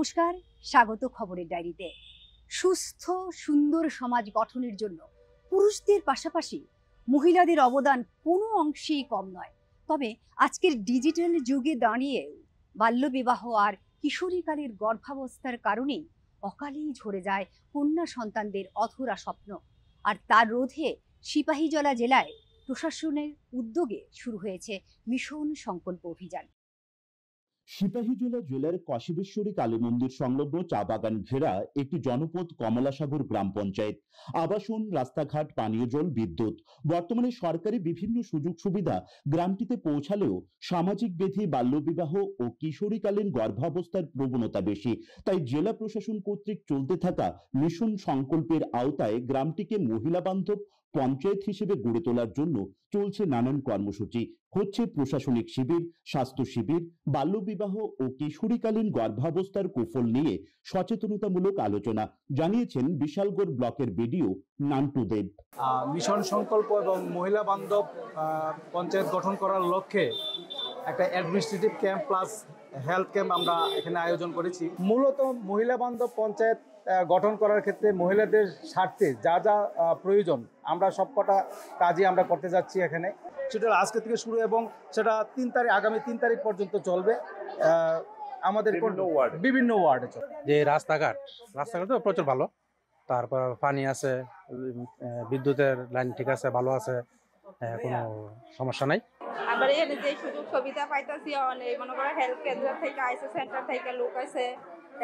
নমস্কার, স্বাগত খবরের ডায়েরিতে। সুস্থ সুন্দর সমাজ গঠনের জন্য পুরুষদের পাশাপাশি মহিলাদের অবদান কোনো অংশেই কম নয়। তবে আজকের ডিজিটাল যুগে দাঁড়িয়ে বাল্যবিবাহ আর কিশোরীকালের গর্ভাবস্থার কারণেই অকালেই ঝরে যায় কন্যা সন্তানদের অধরা স্বপ্ন। আর তার রোধে সিপাহীজলা জেলায় প্রশাসনের উদ্যোগে শুরু হয়েছে মিশন সংকল্প অভিযান। সিপাহীজলা জেলার কসবেশ্বরী কালী মন্দির সংলগ্ন চা বাগান ঘেরা একটি জনপদ কমলাসাগর গ্রাম পঞ্চায়েত। আবাসন, রাস্তাঘাট, পানীয় জল, বিদ্যুৎ, বর্তমানে সরকারি বিভিন্ন সুযোগ সুবিধা গ্রামটিতে পৌঁছালেও সামাজিক ব্যাধি, বাল্যবিবাহ ও কিশোরীকালীন গর্ভাবস্থার প্রবণতা বেশি। তাই জেলা প্রশাসন কর্তৃক চলতে থাকা মিশন সংকল্পের আওতায় গ্রামটিকে মহিলা বান্ধব পঞ্চায়েত হিসেবে গড়ে তোলার জন্য চলছে নানান কর্মসূচি। হচ্ছে প্রশাসনিক শিবির, স্বাস্থ্য শিবির, বাল্যবিবাহ ও কিশোরীকালীন গর্ভাবস্থার কুফল নিয়ে সচেতনতামূলক আলোচনা, জানিয়েছেন বিশালগড় ব্লকের বিডিও নান্টু দেব। মিশন সংকল্প এবং মহিলা বান্ধব পঞ্চায়েত গঠন করার লক্ষ্যে একটা administrative camp plus health camp আমরা এখানে আয়োজন করেছি। মূলত মহিলা বান্ধব পঞ্চায়েত গঠন করার ক্ষেত্রে মহিলাদের স্বার্থে যা যা প্রয়োজন আমরা সবকটা কাজই আমরা করতে যাচ্ছি এখানে। সেটা আজকে থেকে শুরু এবং সেটা আগামী 3 তারিখ পর্যন্ত চলবে। আমাদের বিভিন্ন ওয়ার্ডে যে রাস্তাঘাট তো প্রচুর ভালো, তারপর পানি আছে, বিদ্যুতের লাইন ঠিক আছে, ভালো আছে, কোনো সমস্যা নাই। আবার এখানে যে সুযোগ সুবিধা পাইতেছি অনেক, মনে করো হেলথ কেন্দ্র থেকে আইসে, সেন্টার থেকে লোক আছে,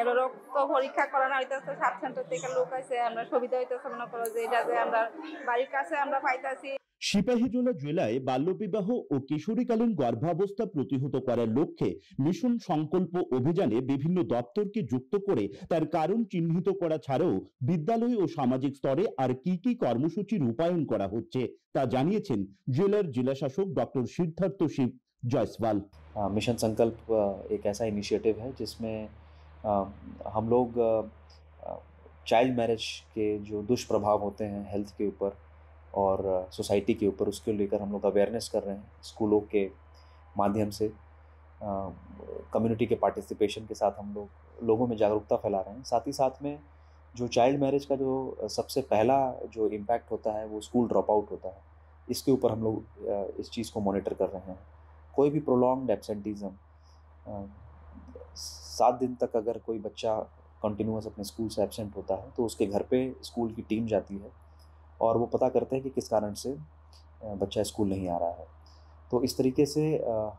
এবার রক্ত পরীক্ষা করানো হইতেছে, সাব সেন্টার থেকে লোক আছে, আমরা সুবিধা হইতেছে, মনে করো যে এটা যে আমরা বাড়ির কাছে আমরা পাইতেছি। সিপাহীজলা জেলায় বাল্যবিবাহ ও কিশোরীকালীন গর্ভাবস্থা প্রতিহত করার লক্ষ্যে মিশন সংকল্প অভিযানে বিভিন্ন দপ্তরকে যুক্ত করে তার কারণ চিহ্নিত করা ছাড়াও বিদ্যালয় ও সামাজিক স্তরে আর কি কি কর্মসূচি রূপায়ণ করা হচ্ছে তা জানিয়েছেন জেলার জেলাশাসক ডক্টর সিদ্ধার্থ শিব জয়সওয়াল। मिशन संकल्प एक ऐसा इनिशिएटिव है जिसमें हम लोग चाइल्ड मैरिज के जो दुष्प्रभाव होते हैं हेल्थ के ऊपर और सोसाइटी के ऊपर, उसके लेकर हम लोग अवेयरनेस कर रहे हैं स्कूलों के माध्यम से। कम्युनिटी के पार्टिसिपेशन के साथ हम लोगों में जागरूकता फैला रहे हैं। साथ ही साथ में जो चाइल्ड मैरिज का जो सबसे पहला जो इम्पैक्ट होता है वो स्कूल ड्रॉप आउट होता है। इसके ऊपर हम लोग इस चीज़ को मॉनिटर कर रहे हैं। कोई भी प्रोलॉन्ग्ड एब्सेंटीज़म, 7 दिन तक अगर कोई बच्चा कंटिन्यूअस अपने स्कूल से एब्सेंट होता है तो उसके घर पे स्कूल की टीम जाती है और वो पता करते हैं कि किस कारण से बच्चा स्कूल नहीं आ रहा है। तो इस तरीके से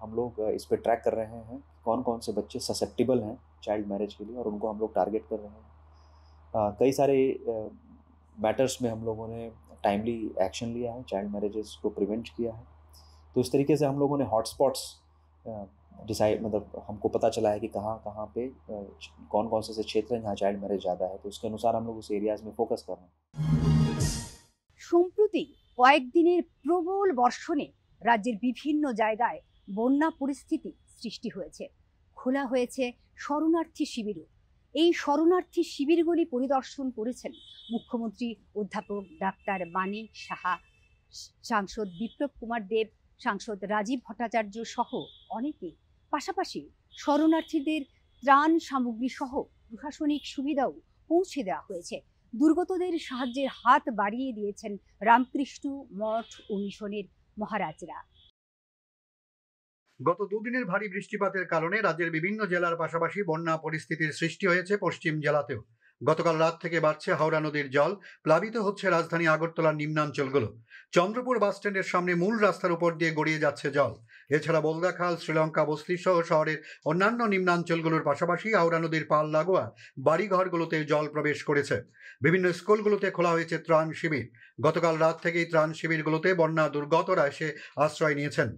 हम लोग इस पे ट्रैक कर रहे हैं कौन कौन से बच्चे ससेप्टिबल हैं चाइल्ड मैरिज के लिए, और उनको हम लोग टारगेट कर रहे हैं। कई सारे मैटर्स में हम लोगों ने टाइमली एक्शन लिया है, चाइल्ड मैरिजेस को प्रिवेंट किया है। तो इस तरीके से हम लोगों ने हॉटस्पॉट्स डिसाइड, मतलब हमको पता चला है कि कहाँ पे कौन कौन से क्षेत्र हैं जहाँ चाइल्ड मैरिज ज़्यादा है, तो उसके अनुसार हम लोग उस एरियाज़ में फोकस कर रहे हैं। সম্প্রতি কয়েকদিনের প্রবল বর্ষণে রাজ্যের বিভিন্ন জায়গায় বন্যা পরিস্থিতি সৃষ্টি হয়েছে। খোলা হয়েছে শরণার্থী শিবিরও। এই শরণার্থী শিবিরগুলি পরিদর্শন করেছেন মুখ্যমন্ত্রী অধ্যাপক ডাক্তার মানিক সাহা, সাংসদ বিপ্লব কুমার দেব, সাংসদ রাজীব ভট্টাচার্য সহ অনেকে। পাশাপাশি শরণার্থীদের ত্রাণ সামগ্রী সহ প্রশাসনিক সুবিধাও পৌঁছে দেওয়া হয়েছে। দুর্গতদের সাহায্যের হাত বাড়িয়ে দিয়েছেন রামকৃষ্ণ মঠ ও মিশনের মহারাজরা। গত দুদিনের ভারী বৃষ্টিপাতের কারণে রাজ্যের বিভিন্ন জেলার পাশাপাশি বন্যা পরিস্থিতির সৃষ্টি হয়েছে পশ্চিম জেলাতেও। গতকাল রাত থেকে বাড়ছে হাওড়া নদীর জল, প্লাবিত হচ্ছে রাজধানী আগরতলার নিম্নাঞ্চলগুলো। চন্দ্রপুর বাসস্ট্যান্ডের সামনে মূল রাস্তার উপর দিয়ে গড়িয়ে যাচ্ছে জল। এছাড়া বলদাখাল, শ্রীলঙ্কা বস্তি সহ শহরের অন্যান্য নিম্নাঞ্চলগুলোর পাশাপাশি হাওড়া নদীর পাল লাগোয়া বাড়িঘরগুলোতে জল প্রবেশ করেছে। বিভিন্ন স্কুলগুলোতে খোলা হয়েছে ত্রাণ শিবির। গতকাল রাত থেকেই ত্রাণ শিবিরগুলোতে বন্যা দুর্গতরা এসে আশ্রয় নিয়েছেন।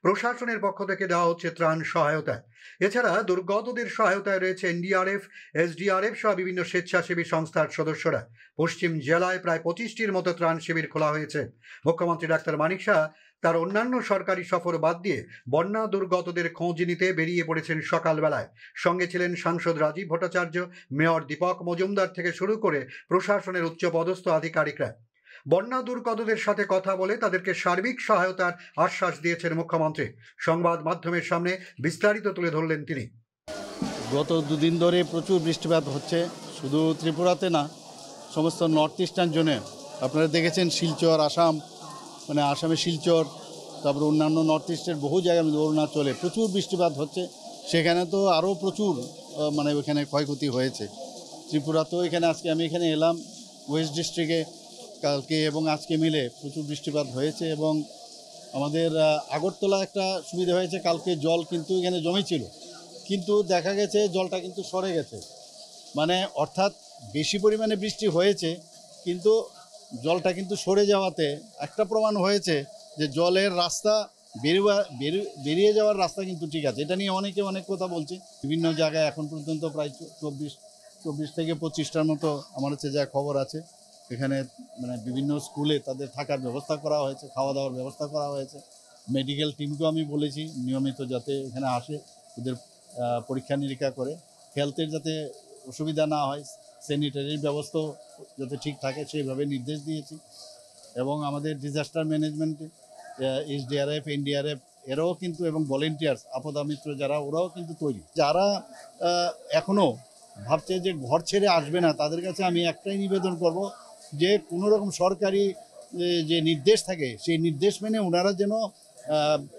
প্রশাসনের পক্ষ থেকে দেওয়া হচ্ছে ত্রাণ সহায়তা। এছাড়া দুর্গতদের সহায়তায় রয়েছে এনডিআরএফ, এসডিআরএফ সহ বিভিন্ন স্বেচ্ছাসেবী সংস্থার সদস্যরা। পশ্চিম জেলায় প্রায় 25টির মতো ত্রাণ শিবির খোলা হয়েছে। মুখ্যমন্ত্রী ডাক্তার মানিক সাহা তার অন্যান্য সরকারি সফর বাদ দিয়ে বন্যা দুর্গতদের খোঁজ নিতে বেরিয়ে পড়েছেন সকালবেলায়। সঙ্গে ছিলেন সাংসদ রাজীব ভট্টাচার্য, মেয়র দীপক মজুমদার থেকে শুরু করে প্রশাসনের উচ্চপদস্থ আধিকারিকরা। বন্যা দুর্গতদের সাথে কথা বলে তাদেরকে সার্বিক সহায়তার আশ্বাস দিয়েছেন মুখ্যমন্ত্রী। সংবাদ মাধ্যমের সামনে বিস্তারিত তুলে ধরলেন তিনি। গত দুদিন ধরে প্রচুর বৃষ্টিপাত হচ্ছে, শুধু ত্রিপুরাতে না, সমস্ত নর্থ ইস্টার্ন জোনে। আপনারা দেখেছেন শিলচর, আসাম, মানে আসামে শিলচর, তারপর অন্যান্য নর্থ ইস্টের বহু জায়গায়, অরুণাচলে প্রচুর বৃষ্টিপাত হচ্ছে। সেখানে তো আরও প্রচুর মানে ওইখানে ক্ষয়ক্ষতি হয়েছে। ত্রিপুরাতেও আমি এখানে এলাম, ওয়েস্ট ডিস্ট্রিক্টে কালকে এবং আজকে মিলে প্রচুর বৃষ্টিপাত হয়েছে। এবং আমাদের আগরতলা একটা সুবিধা হয়েছে, কালকে জল কিন্তু এখানে জমেছিল, কিন্তু দেখা গেছে জলটা কিন্তু সরে গেছে। মানে অর্থাৎ বেশি পরিমাণে বৃষ্টি হয়েছে, কিন্তু জলটা কিন্তু সরে যাওয়াতে একটা প্রমাণ হয়েছে যে জলের রাস্তা বেরিয়ে যাওয়ার রাস্তা কিন্তু ঠিক আছে। এটা নিয়ে অনেকে অনেক কথা বলছে। বিভিন্ন জায়গায় এখন পর্যন্ত প্রায় 24 থেকে 25টার মতো আমার হচ্ছে যা খবর আছে, এখানে মানে বিভিন্ন স্কুলে তাদের থাকার ব্যবস্থা করা হয়েছে, খাওয়া দাওয়ার ব্যবস্থা করা হয়েছে। মেডিকেল টিমকেও আমি বলেছি নিয়মিত যাতে এখানে আসে, ওদের পরীক্ষা নিরীক্ষা করে, হেলথের যাতে অসুবিধা না হয়, স্যানিটারির ব্যবস্থা যাতে ঠিক থাকে সেইভাবে নির্দেশ দিয়েছি। এবং আমাদের ডিজাস্টার ম্যানেজমেন্টে এসডিআরএফ, এনডিআরএফ এরাও কিন্তু, এবং ভলেন্টিয়ার্স আপদা মিত্র যারা, ওরাও কিন্তু তৈরি। যারা এখনও ভাবছে যে ঘর ছেড়ে আসবে না, তাদের কাছে আমি একটাই নিবেদন করব যে কোনো রকম সরকারি যে নির্দেশ থাকে সেই নির্দেশ মেনে ওনারা যেন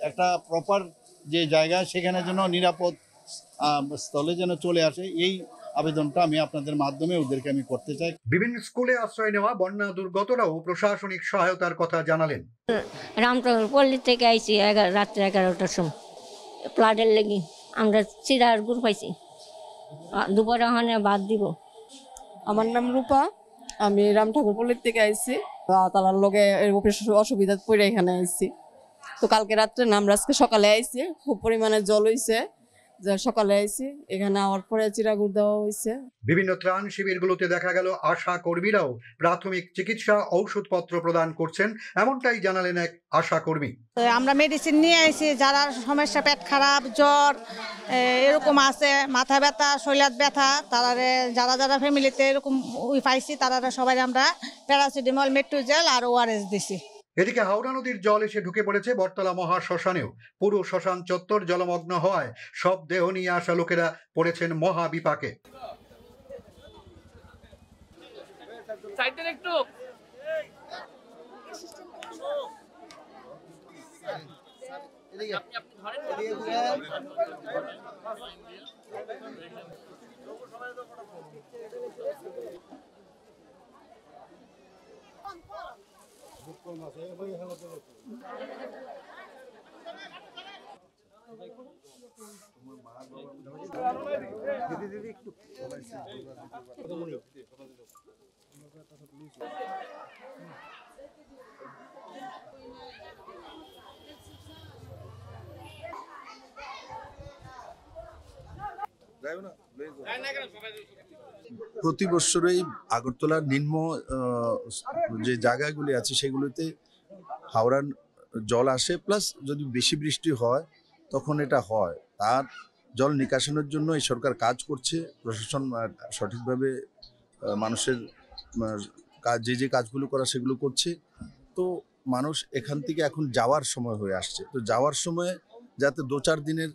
একটা প্রপার যে জায়গা সেখানে যেন নিরাপদ স্থলে যেন চলে আসে, এই আবেদনটা আমি আপনাদের মাধ্যমে ওদেরকে আমি করতে চাই। বিভিন্ন স্কুলে আশ্রয় নেওয়া বন্যা দুর্গতরাও প্রশাসনিক সহায়তার কথা জানালেন। রামনগর পল্লী থেকে আইছি রাত্রে 11টার সময়, ফ্লাডের লেগে আমরা চিরার গুড় পাইছি, দুপুরে ওখানে বাদ দিব। আমার নাম রূপা, আমি রামঠাকুর পল্লীর থেকে আইছি, তার লগে অসুবিধা পড়ে এখানে আইছি। তো কালকে রাত্রে না, আমরা আজকে সকালে আইছি, খুব পরিমাণে জল হয়েছে, সকালে আইছি, এখানে আওয়ার পরে চিরাগুড় দেওয়া হয়েছে। বিভিন্ন ত্রাণ শিবিরগুলোতে দেখা গেল আশা কর্মীরাও প্রাথমিক চিকিৎসা ঔষধপত্র প্রদান করছেন, এমনটাই জানালেন এক আশা কর্মী। আমরা মেডিসিন নিয়ে আইছি, যারা সমস্যা, পেট খারাপ, জ্বর এরকম আছে, মাথা ব্যথা, শরীর ব্যথা, তারা যারা যারা ফ্যামিলিতে এরকম পাইছি, তারা সবাই আমরা প্যারাসিটামল, মেট্রোজেল আর ওআরএস দিছি। এদিকে হাওড়া নদীর জল এসে ঢুকে পড়েছে বটতলা মহাশ্মশানেও। পুরো শ্মশান চত্বর জলমগ্ন হওয়ায় সব দেহ নিয়ে আসা লোকেরা পড়েছেন মহা বিপাকে। প্রতি বছরই আগরতলার নিম্ন যে জায়গাগুলি আছে সেগুলোতে হাওড়ার জল আসে, প্লাস যদি বেশি বৃষ্টি হয় তখন এটা হয়। তার জল নিকাশনের জন্য এই সরকার কাজ করছে, প্রশাসন সঠিকভাবে মানুষের কাজ যে কাজগুলো করা সেগুলো করছে। তো মানুষ এখান থেকে এখন যাওয়ার সময় হয়ে আসছে, তো যাওয়ার সময় যাতে 2-4 দিনের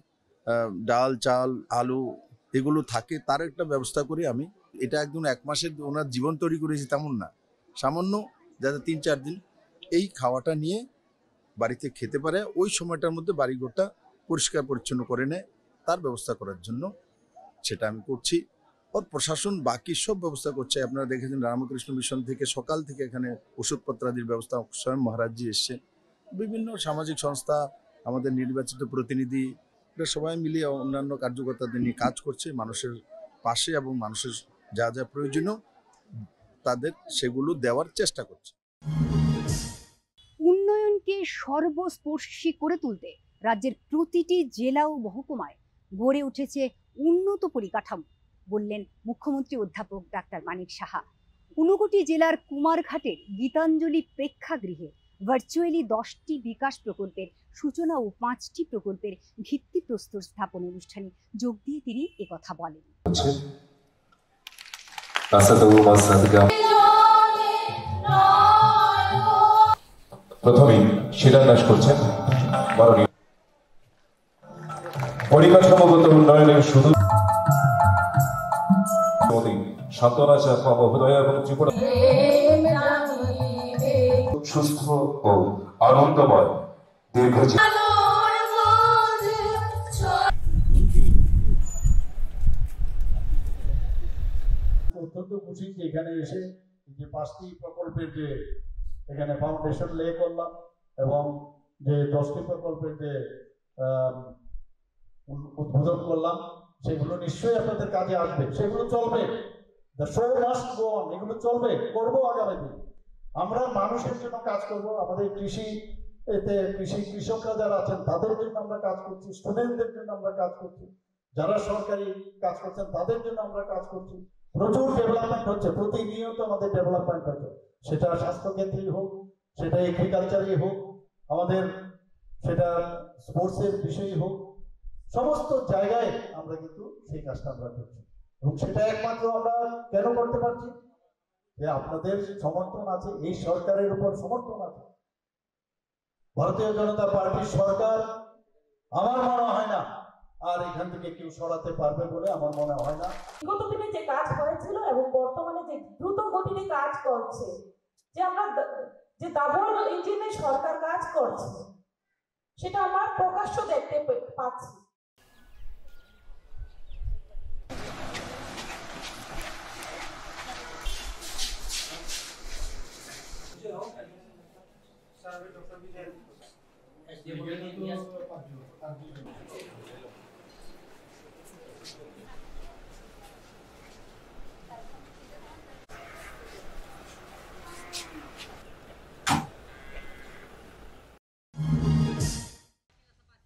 ডাল, চাল, আলু এগুলো থাকে তার একটা ব্যবস্থা করি আমি। এটা একদম 1 মাসের ওনার জীবন তৈরি করেছি তেমন না, সামান্য যাতে 3-4 দিন এই খাওয়াটা নিয়ে বাড়িতে খেতে পারে, ওই সময়টার মধ্যে বাড়িঘরটা পরিষ্কার পরিচ্ছন্ন করে নেয়, তার ব্যবস্থা করার জন্য সেটা আমি করছি। ওর প্রশাসন বাকি সব ব্যবস্থা করছে। আপনারা দেখেছেন রামকৃষ্ণ মিশন থেকে সকাল থেকে এখানে ওষুধপত্রাদির ব্যবস্থা, স্বয়ং মহারাজজি এসছেন, বিভিন্ন সামাজিক সংস্থা, আমাদের নির্বাচিত প্রতিনিধি, এটা সবাই মিলিয়ে অন্যান্য কার্যকর্তাদের নিয়ে কাজ করছে মানুষের পাশে, এবং মানুষের যা যা প্রয়োজনীয় তাদের সেগুলো দেওয়ার চেষ্টা করছে। উন্নয়নকে সর্বস্পর্শী করে তুলতে রাজ্যের প্রতিটি জেলা ও মহকুমায় গড়ে উঠেছে উন্নত পরিকাঠামো, বললেন মুখ্যমন্ত্রী অধ্যাপক ডাক্তার মানিক সাহা। 59টি জেলার কুমারঘাটের গীতাঞ্জলি প্রেক্ষাগৃহে ভার্চুয়ালি 10টি বিকাশ প্রকল্পের সূচনা ও 5টি প্রকল্পের ভিত্তিপ্রস্তর স্থাপন অনুষ্ঠানে যোগ দিয়ে তিনি একথা বলেন। প্রথমেই শিলান্যাস করছেন মাননীয় পরিকাঠামোগত উন্নয়নের শুধু মোদী সান্ত্বনা চাপা মহোদয় এবং ত্রিপুরা সুস্থ ও আনন্দময় দীর্ঘজীবী অত্যন্ত খুশি যে এখানে এসে যে 5টি প্রকল্পের যে এখানে ফাউন্ডেশন লে করলাম এবং যে 10টি প্রকল্পের যে উদ্বোধন করলাম সেগুলো নিশ্চয়ই আপনাদের কাজে আসবে, সেগুলো চলবে। The show must go on, এগুলো চলবে, করবো আগামী দিন। আমরা মানুষের জন্য কাজ করব, আমাদের কৃষকরা যারা আছেন তাদের জন্য আমরা কাজ করছি, স্টুডেন্টদের জন্য আমরা কাজ করছি, যারা সরকারি কাজ করছেন তাদের জন্য আমরা কাজ করছি। প্রচুর ডেভেলপমেন্ট হচ্ছে, প্রতিনিয়ত আমাদের ডেভেলপমেন্ট হচ্ছে, সেটা স্বাস্থ্যক্ষেত্রেই হোক, সেটা এগ্রিকালচারেই হোক, আমাদের সেটা স্পোর্টসের বিষয়ই হোক, সমস্ত জায়গায় আমরা কিন্তু সেই কাজটা আমরা করছি। এবং সেটা একমাত্র আমরা কেন করতে পারছি, যে আপনাদের সমর্থন আছে, এই সরকারের উপর সমর্থন আছে। ভারতীয় জনতা পার্টির সরকার আমার মনে হয় না আর এখান থেকে কেউ সরাতে পারবে বলে আমার মনে হয় না। বিগত দিনে যে কাজ হয়েছিল এবং বর্তমানে যে দ্রুত গতিতে কাজ করছে, যে আমরা যে ডাবল ইঞ্জিনে সরকার কাজ করছে, সেটা আমরা প্রকাশ্য দেখতে পাচ্ছি।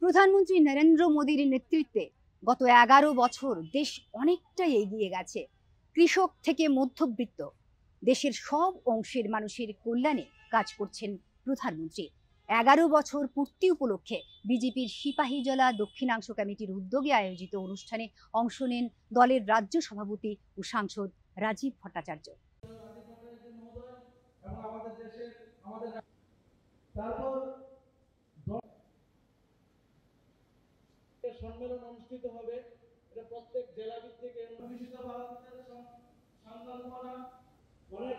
প্রধানমন্ত্রী নরেন্দ্র মোদীর নেতৃত্বে গত 11 বছর দেশ অনেকটাই এগিয়ে গেছে। কৃষক থেকে মধ্যবিত্ত দেশের সব অংশের মানুষের কল্যাণে কাজ করছেন প্রধানমন্ত্রী। 11 বছর পূর্তি উপলক্ষে বিজেপির সিপাহীজলা দক্ষিণাংশ কমিটির উদ্যোগে আয়োজিত অনুষ্ঠানে অংশ নেন দলের রাজ্য সভাপতি ও সাংসদ রাজীব ভট্টাচার্য। সম্মেলন অনুষ্ঠিত হবে, এটা প্রত্যেক জেলা ভিত্তিক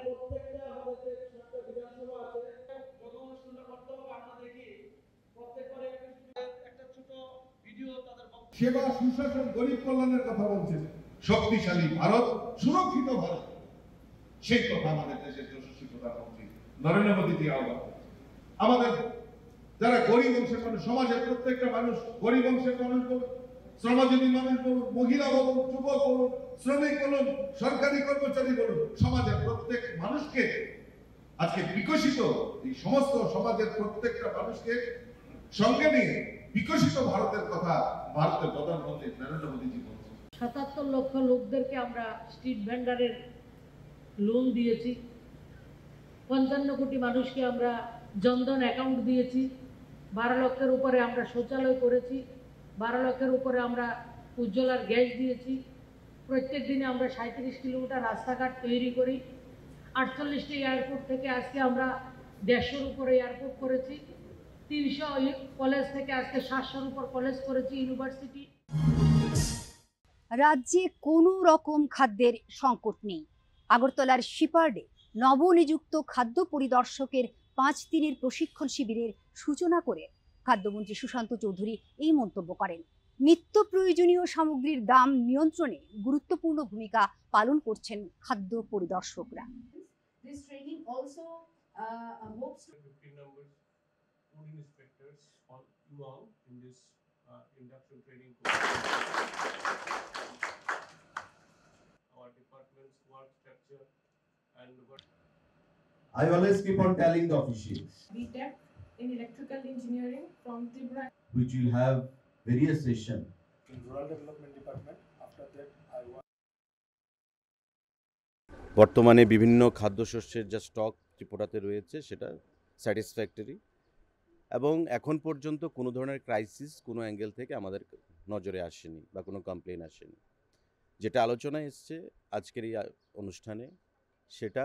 প্রত্যেকটা আমাদের যে বিধানসভা আছে যখন অনুষ্ঠানটা করতে হবে, আমরা দেখি প্রত্যেকবারে একটা ছোট ভিডিও তাদের সেবা, সুশাসন, গরিব কল্যাণের কথা বলছেন। শক্তিশালী ভারত, সুরক্ষিত ভারত, সেই কথা আমাদের দেশের যশস্বী প্রধানমন্ত্রী নরেন্দ্র মোদীজি আহ্বান। আমাদের যারা গরিব অংশের মানুষ, সমাজের প্রত্যেকটা মানুষ, গরিব অংশের মানুষ বলুন, শ্রমজীবী মানুষ বলুন, মহিলা বলুন, যুবক বলুন, শ্রমিক বলুন, সরকারি কর্মচারী বলুন, সমাজের প্রত্যেক মানুষকে আজকে বিকশিত, এই সমস্ত সমাজের প্রত্যেকটা মানুষকে সঙ্গে নিয়ে বিকশিত ভারতের কথা ভারতের প্রধানমন্ত্রী নরেন্দ্র মোদীজি বলছেন। 77 লক্ষ লোকদেরকে আমরা স্ট্রিট ভেন্ডারের লোন দিয়েছি, 55 কোটি মানুষকে আমরা জনধন অ্যাকাউন্ট দিয়েছি, 12 লক্ষের উপরে আমরা শৌচালয় করেছি, 12 লক্ষের উপরে আমরা উজ্জ্বলার গ্যাস দিয়েছি। প্রত্যেক দিনে আমরা 37 কিলোমিটার রাস্তাঘাট তৈরি করি। 48টি এয়ারপোর্ট থেকে আজকে আমরা 150-এর উপরে এয়ারপোর্ট করেছি। 300 কলেজ থেকে আজকে 700-এর উপর কলেজ করেছি, ইউনিভার্সিটি। রাজ্যে কোনো রকম খাদ্যের সংকট নেই। আগরতলার শিপার্ডে নবনিযুক্ত খাদ্য পরিদর্শকের 5 দিনের প্রশিক্ষণ শিবিরের সূচনা করে খাদ্যমন্ত্রী সুশান্ত চৌধুরী এই মন্তব্য করেন। নিত্য প্রয়োজনীয় সামগ্রীর দাম নিয়ন্ত্রণে গুরুত্বপূর্ণ ভূমিকা পালন করছেন খাদ্য পরিদর্শকরা। This training also hopes 15 numbers food inspectors all you all in this induction training course. Our department's work structure and what I always keep on telling the officials BTech in electrical engineering from Tripura, which will have various sessions. in rural development department. After that I want বর্তমানে বিভিন্ন খাদ্যশস্যের যা stock ত্রিপুরাতে রয়েছে সেটা satisfactory এবং এখন পর্যন্ত কোনো ধরনের ক্রাইসিস কোনো অ্যাঙ্গেল থেকে আমাদের নজরে আসেনি বা কোনো কমপ্লেন আসেনি। যেটা আলোচনায় এসছে আজকের এই অনুষ্ঠানে সেটা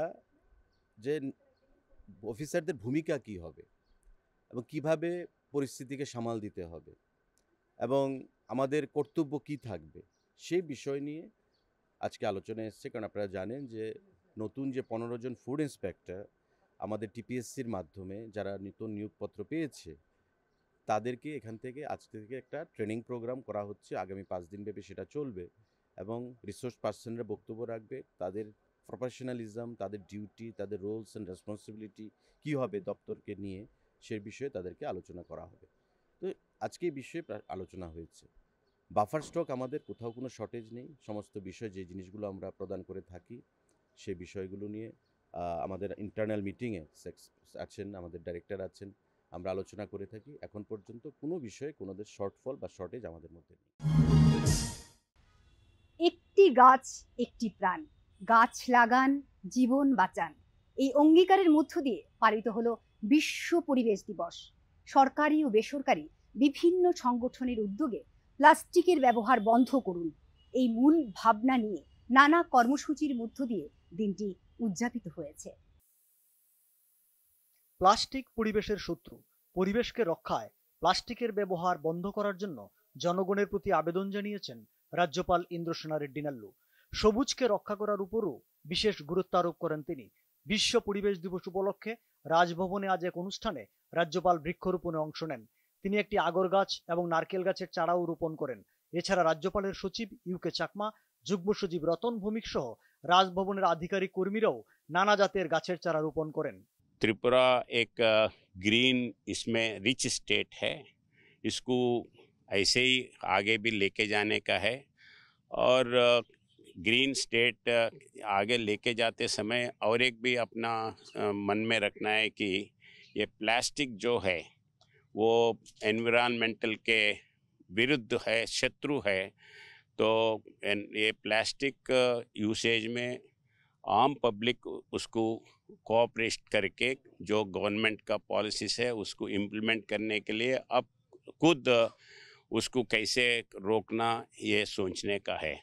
যে অফিসারদের ভূমিকা কী হবে এবং কিভাবে পরিস্থিতিকে সামাল দিতে হবে এবং আমাদের কর্তব্য কী থাকবে সেই বিষয় নিয়ে আজকে আলোচনায় এসছে, কারণ আপনারা জানেন যে নতুন যে 15 জন ফুড ইন্সপেক্টর আমাদের টিপিএসসির মাধ্যমে যারা নতুন নিয়োগপত্র পেয়েছে তাদেরকে এখান থেকে আজকে থেকে একটা ট্রেনিং প্রোগ্রাম করা হচ্ছে। আগামী 5 দিন ব্যাপী সেটা চলবে এবং রিসোর্স পার্সনরা বক্তব্য রাখবে। তাদের প্রফেশনালিজম, তাদের ডিউটি, তাদের রোলস অ্যান্ড রেসপন্সিবিলিটি কী হবে দপ্তরকে নিয়ে, সে বিষয়ে তাদেরকে আলোচনা করা হবে। তো আজকে এই বিষয়ে আলোচনা হয়েছে। বাফার স্টক আমাদের কোথাও কোনো শর্টেজ নেই। সমস্ত বিষয় যে জিনিসগুলো আমরা প্রদান করে থাকি সেই বিষয়গুলো নিয়ে আমাদের ইন্টারনাল মিটিংয়ে আছেন, আমাদের ডাইরেক্টর আছেন, আমরা আলোচনা করে থাকি। এখন পর্যন্ত কোনো বিষয়ে কোনো শর্টফল বা শর্টেজ আমাদের মধ্যে নেই। একটি গাছ একটি প্রাণ, গাছ লাগান জীবন বাঁচান, এই অঙ্গীকারের মধ্য দিয়ে পালিত হলো বিশ্ব পরিবেশ দিবস। সরকারি ও বেসরকারি বিভিন্ন সংগঠনের উদ্যোগে প্লাস্টিকের ব্যবহার বন্ধ করুন, এই মূল ভাবনা নিয়ে নানা কর্মসূচির মধ্য দিয়ে দিনটি উদযাপিত হয়েছে। প্লাস্টিক পরিবেশের শত্রু, পরিবেশকে রক্ষায় প্লাস্টিকের ব্যবহার বন্ধ করার জন্য জনগণের প্রতি আবেদন জানিয়েছেন রাজ্যপাল ইন্দ্রসেনা রেড্ডি নাল্লু। সবুজকে রক্ষা করার উপরও বিশেষ গুরুত্ব আরোপ করেন তিনি। বিশ্ব পরিবেশ দিবস উপলক্ষে রাজভবনে আজ এক অনুষ্ঠানে রাজ্যপাল বৃক্ষরোপণে অংশ নেন। তিনি একটি আগর গাছ এবং নারকেল গাছের চারাও রোপণ করেন। এছাড়া রাজ্যপালের সচিব ইউকে চাকমা, যুগ্ম সচিব রতন ভৌমিক সহ রাজভবনের আধিকারিক কর্মীরাও নানা জাতের গাছের চারা রোপণ করেন। त्रिपुरा एक ग्रीन इसमें रिच स्टेट है, इसको ऐसे ही आगे भी लेके जाने का है और ग्रीन स्टेट आगे लेके जाते समय और एक भी अपना मन में रखना है कि ये प्लास्टिक जो है वो एनवायरमेंटल के विरुद्ध है, शत्रु है। तो ये प्लास्टिक यूसेज में आम पब्लिक उसको कोऑपरेट करके जो गवर्नमेंट का पॉलिसीज है उसको इम्प्लीमेंट करने के लिए अब खुद उसको कैसे रोकना ये सोचने का है।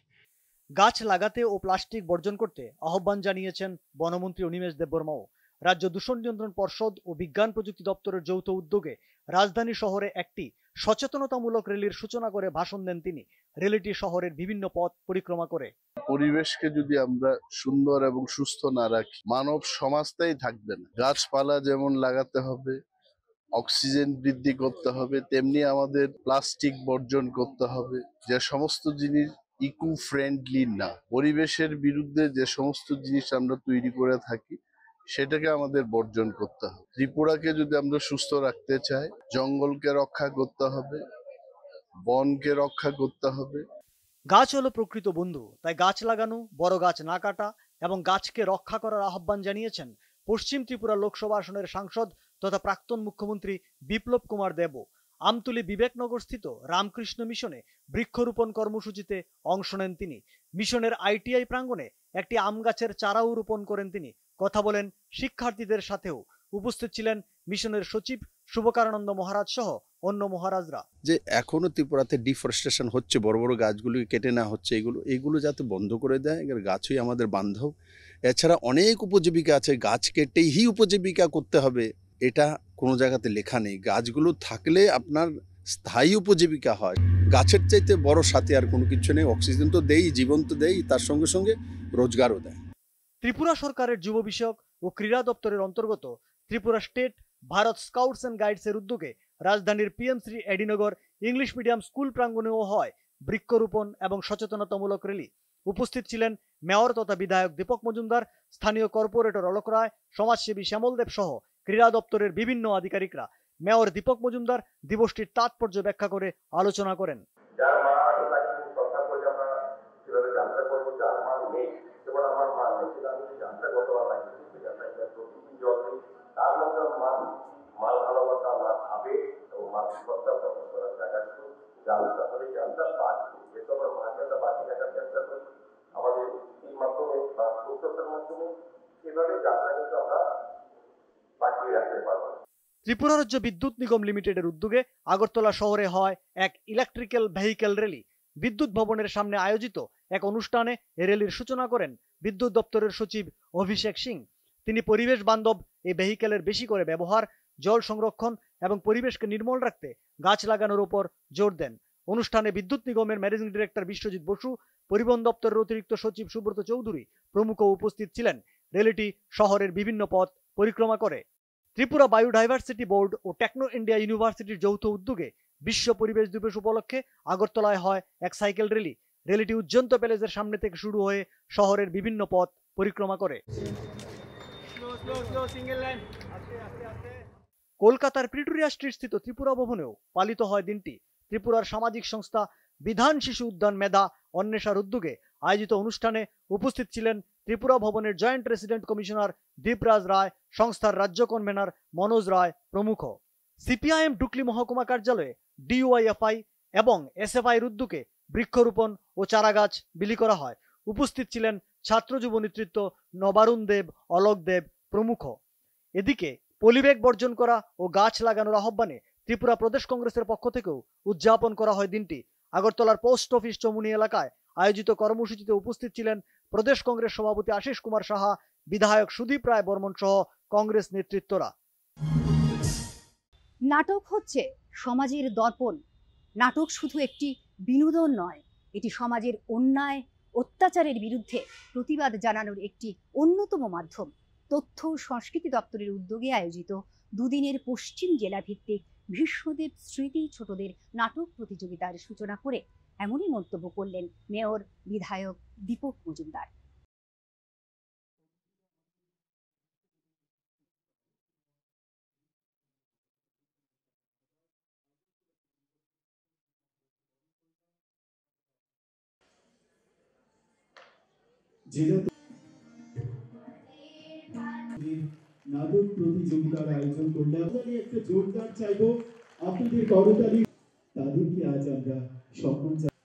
গাছ লাগাতে ও প্লাস্টিক বর্জন করতে আহ্বান জানিয়েছেন বনমন্ত্রী অনিমেষ দেববর্মাও। রাজ্য দূষণ নিয়ন্ত্রণ পর্ষদ ও বিজ্ঞান প্রযুক্তি দপ্তরের যৌথ উদ্যোগে রাজধানী শহরে একটি সচেতনতামূলক র্যালির সূচনা করে ভাষণ দেন তিনি। র্যালিটি শহরের বিভিন্ন পথ পরিক্রমা করে। পরিবেশকে যদি আমরা সুন্দর এবং সুস্থ না রাখি, মানব সমাজটাই থাকবে না। গাছপালা যেমন লাগাতে হবে, অক্সিজেন বৃদ্ধি করতে হবে, তেমনি আমাদের প্লাস্টিক বর্জন করতে হবে। যে সমস্ত জিনিস ইকো ফ্রেন্ডলি না, পরিবেশের বিরুদ্ধে যে সমস্ত জিনিস আমরা তৈরি করে থাকি সেটাকে আমাদের বর্জন করতে হবে। ত্রিপুরাকে যদি আমরা সুস্থ রাখতে চাই, জঙ্গলকে রক্ষা করতে হবে, বনকে রক্ষা করতে হবে। গাছ হলো প্রকৃত বন্ধু, তাই গাছ লাগানো, বড় গাছ না কাটা এবং গাছকে রক্ষা করার আহ্বান জানিয়েছেন পশ্চিম ত্রিপুরা লোকসভা আসনের সাংসদ তথা প্রাক্তন মুখ্যমন্ত্রী বিপ্লব কুমার দেব। আমতলী বিবেকনগর স্থিত রামকৃষ্ণ মিশনে বৃক্ষরোপণ কর্মসূচিতে অংশ নেন তিনি। মিশনের আইটিআই প্রাঙ্গণে একটি আম গাছের চারাও রোপণ করেন তিনি। কথা বলেন শিক্ষার্থীদের সাথেও। উপস্থিত ছিলেন মিশনের সচিব শুভকারানন্দ মহারাজ সহ অন্য মহারাজরা। যে এখনো ত্রিপুরাতে ডিফরেস্টেশন হচ্ছে, বড় বড় গাছগুলো কেটে নেওয়া হচ্ছে, এগুলো যাতে বন্ধ করে দেয়। গাছই আমাদের বান্ধব। এছাড়া অনেক উপজীবিকা আছে, গাছ কেটেই উপজীবিকা করতে হবে এটা কোনো জায়গাতে লেখা নেই। গাছগুলো থাকলে আপনার স্থায়ী উপজীবিকা হয়। গাছের চাইতে বড় সাথে আর কোনো কিছু নেই। অক্সিজেন তো দেই, জীবন তো দেই, তার সঙ্গে সঙ্গে রোজগারও দেয়। ত্রিপুরা সরকারের যুব বিষয়ক ও ক্রীড়া দপ্তরের অন্তর্গত Tripura state Bharat scouts and guides এর উদ্যোগে রাজধানীর পিএমশ্রী এডিনগর ইংলিশ মিডিয়াম স্কুল প্রাঙ্গণেও হয় বৃক্ষরোপণ এবং সচেতনতামূলক র্যালি। উপস্থিত ছিলেন মেয়র তথা বিধায়ক দীপক মজুমদার, স্থানীয় কর্পোরেটর অলোক রায়, সমাজসেবী শ্যামল দেব সহ ক্রীড়া দপ্তরের বিভিন্ন আধিকারিকরা। মেয়র দীপক মজুমদার দিবসটির তাৎপর্য ব্যাখ্যা করে আলোচনা করেন। ত্রিপুরা রাজ্য বিদ্যুৎ নিগম লিমিটেডের উদ্যোগে আগরতলা শহরে হয় এক ইলেকট্রিক্যাল ভেহিক্যাল র্যালি। বিদ্যুৎ ভবনের সামনে আয়োজিত এক অনুষ্ঠানে এই র্যালির সূচনা করেন বিদ্যুৎ দপ্তরের সচিব অভিষেক সিং। তিনি পরিবেশ বান্ধব এই ভেহিক্যালের বেশি করে ব্যবহার, জল সংরক্ষণ এবং পরিবেশকে নির্মল রাখতে গাছ লাগানোর উপর জোর দেন। অনুষ্ঠানে বিদ্যুৎ নিগমের ম্যানেজিং ডিরেক্টর বিশ্বজিৎ বসু, পরিবহন দপ্তরের অতিরিক্ত সচিব সুব্রত চৌধুরী প্রমুখ উপস্থিত ছিলেন। রেলটি শহরের বিভিন্ন পথ পরিক্রমা করে। ত্রিপুরা বায়োডাইভার্সিটি বোর্ড ও টেকনো ইন্ডিয়া ইউনিভার্সিটির যৌথ উদ্যোগে বিশ্ব পরিবেশ দিবস উপলক্ষে আগরতলায় হয় এক সাইকেল র্যালি। র্যালিটি উজ্জন্ত প্যালেসের সামনে থেকে শুরু হয়ে শহরের বিভিন্ন পথ পরিক্রমা করে। কলকাতার প্রিটোরিয়া স্ট্রিট স্থিত ত্রিপুরা ভবনেও পালিত হয় দিনটি। ত্রিপুরার সামাজিক সংস্থা বিধান শিশু উদ্যান মেধা অন্বেষার উদ্যোগে আয়োজিত অনুষ্ঠানে উপস্থিত ছিলেন ত্রিপুরা ভবনের জয়েন্ট রেসিডেন্ট কমিশনার দীপরাজ রায়, সংস্থার রাজ্য কনভেনার মনোজ রায় প্রমুখ। সিপিআইএম ডুকলি মহকুমা কার্যালয়ে ডিওয়াইএফআই এবং এসএফআইয়ের উদ্যোগে বৃক্ষরোপণ ও চারাগাছ বিলি করা হয়। উপস্থিত ছিলেন ছাত্র যুব নেতৃত্ব নবারুণ দেব, অলোক দেব প্রমুখ। এদিকে পলিব্যাগ বর্জন করা ও গাছ লাগানোর আহ্বানে ত্রিপুরা প্রদেশ কংগ্রেসের পক্ষ থেকেও উদযাপন করা হয় দিনটি। আগরতলার পোস্ট অফিস চমুনি এলাকায় আয়োজিত কর্মসূচিতে উপস্থিত ছিলেন প্রদেশ কংগ্রেস সভাপতি আশিস কুমার সাহা, বিধায়ক সুদীপ রায় বর্মন সহ কংগ্রেস নেতৃত্বরা। নাটক হচ্ছে সমাজের দর্পণ। নাটক শুধু একটি বিনোদন নয়, এটি সমাজের অন্যায় অত্যাচারের বিরুদ্ধে প্রতিবাদ জানানোর একটি অন্যতম মাধ্যম। তথ্য ও সংস্কৃতি দপ্তরের উদ্যোগে আয়োজিত দুদিনের পশ্চিম জেলা ভিত্তিক ভীষ্মদেব স্মৃতি ছোটদের নাটক প্রতিযোগিতার সূচনা করে এমনই মন্তব্য করলেন মেয়র বিধায়ক দীপক মজুমদার। নাটক প্রতিযোগিতার আয়োজন করলে আপনাদের একটা জোরদার চাইবো, আপনাদের করতালি। তাদেরকে আজ আমরা সম্মান জানাই।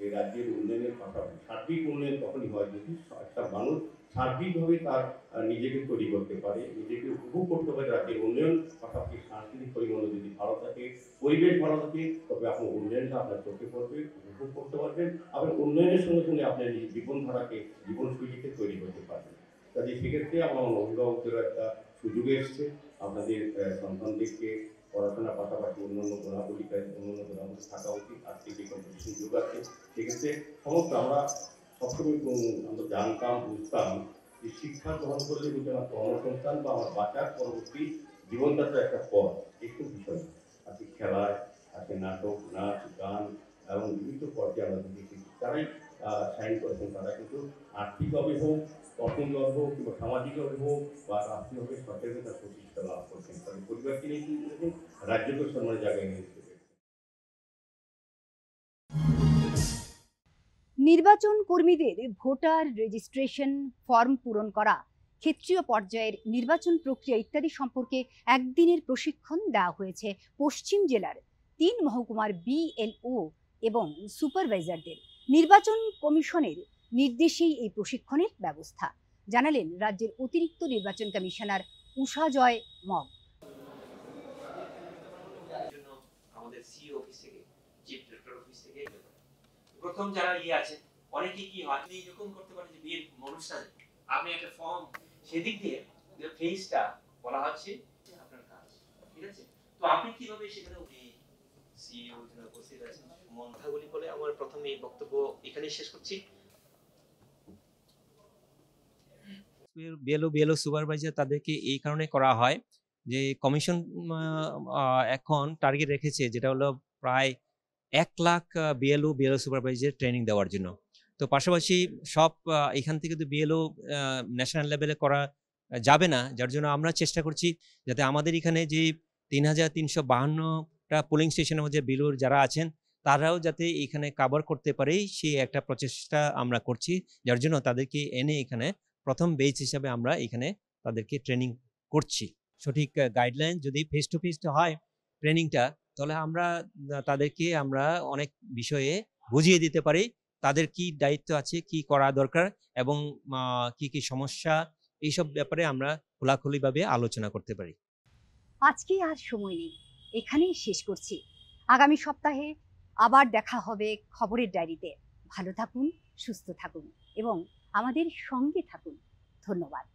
এই রাজ্যের উন্নয়নের পাশাপাশি সার্বিক উন্নয়ন তখনই হয় যদি একটা মানুষ সার্বিকভাবে তার নিজেকে তৈরি করতে পারে, নিজেকে উপভোগ করতে পারে। রাজ্যের উন্নয়ন পাশাপাশি সাংস্কৃতিক পরিমণ্ডল যদি ভালো থাকে, পরিবেশ ভালো থাকে, তবে আপনার উন্নয়নটা আপনার চোখে পড়বে, উপভোগ করতে পারবেন। আপনার উন্নয়নের সঙ্গে সঙ্গে আপনার জীবনধারাকে, জীবনশৈলীকে তৈরি করতে পারবেন। কাজে সেক্ষেত্রে আমার অভিভাবকদেরও একটা সুযোগ এসছে আপনাদের সন্তানদেরকে পড়াশোনার পাশাপাশি অন্যান্য গুণাবলী থাকা উচিত। আজকে যে কম্পিটিশন যুগ আছে, সেক্ষেত্রে সমস্ত আমরা সবসময় আমরা জানতাম, বুঝতাম যে শিক্ষা গ্রহণ করলে বুঝতে আমার কর্মসংস্থান বা আমার বাঁচার পরবর্তী জীবনযাত্রার একটা পথ, একটু বিষয় আছে। খেলায় আছে নাটক, নাচ, গান এবং বিভিন্ন পর্যায়ে আমরা দেখি তারাই সাইন করেছেন। তারা কিন্তু আর্থিকভাবে হোক, অর্থনৈতিকভাবে হোক কিংবা সামাজিকভাবে হোক বা রাষ্ট্রীয়ভাবে সরকারকে তার প্রতিষ্ঠা লাভ করছেন। তাদের পরিবারকে নিয়ে কিন্তু রাজ্যকে সম্মানের জায়গায় নিয়ে যেতে। নির্বাচন কর্মীদের ভোটার রেজিস্ট্রেশন ফর্ম পূরণ করা, ক্ষেত্রীয় পর্যায়ের নির্বাচন প্রক্রিয়া ইত্যাদি সম্পর্কে একদিনের প্রশিক্ষণ দেওয়া হয়েছে পশ্চিম জেলার 3 মহকুমার বিএলও এবং সুপারভাইজারদের। নির্বাচন কমিশনের নির্দেশেই এই প্রশিক্ষণের ব্যবস্থা, জানালেন রাজ্যের অতিরিক্ত নির্বাচন কমিশনার উষা জয় মগ। আমাদের সিও অফিস থেকে, চিফ ডিরেক্টর অফিস থেকে প্রথম যারা আছে অনেকে কি হয় এরকম করতে পারে যে বিয়ের অনুষ্ঠানে আপনি একটা ফর্ম সেদিক দিয়ে যে ফেসটা বলা হচ্ছে আপনার কাজ, ঠিক আছে? তো আপনি কিভাবে সেখানে সিইও জন্য উপস্থিত আছেন কথাগুলি বলে আমার প্রথমে এই বক্তব্য এখানেই শেষ করছি। বিএলও সুপারভাইজার তাদেরকে এই কারণে করা হয় যে কমিশন এখন টার্গেট রেখেছে যেটা হলো প্রায় 1 লাখ বিএলও সুপারভাইজার ট্রেনিং দেওয়ার জন্য। তো পাশাপাশি সব এখান থেকে তো বিএলও ন্যাশনাল লেভেলে করা যাবে না, যার জন্য আমরা চেষ্টা করছি যাতে আমাদের এখানে যে 3352টা পোলিং স্টেশনের মধ্যে বিএলও যারা আছেন তারাও যাতে এখানে কভার করতে পারে, সেই একটা প্রচেষ্টা আমরা করছি। যার জন্য তাদেরকে এনে এখানে প্রথম বেচ হিসাবে আমরা এখানে তাদেরকে ট্রেনিং করছি। সঠিক গাইডলাইন যদি ফেস টু ফেস হয় ট্রেনিংটা, তাহলে আমরা তাদেরকে আমরা অনেক বিষয়ে বুঝিয়ে দিতে পারি, তাদের কি দায়িত্ব আছে, কি করা দরকার এবং কি কি সমস্যা, এইসব ব্যাপারে আমরা খোলাখুলিভাবে আলোচনা করতে পারি। আজকে আর সময় নেই, এখানেই শেষ করছি। আগামী সপ্তাহে আবার দেখা হবে খবরের ডায়েরিতে। ভালো থাকুন, সুস্থ থাকুন এবং আমাদের সঙ্গে থাকুন। ধন্যবাদ।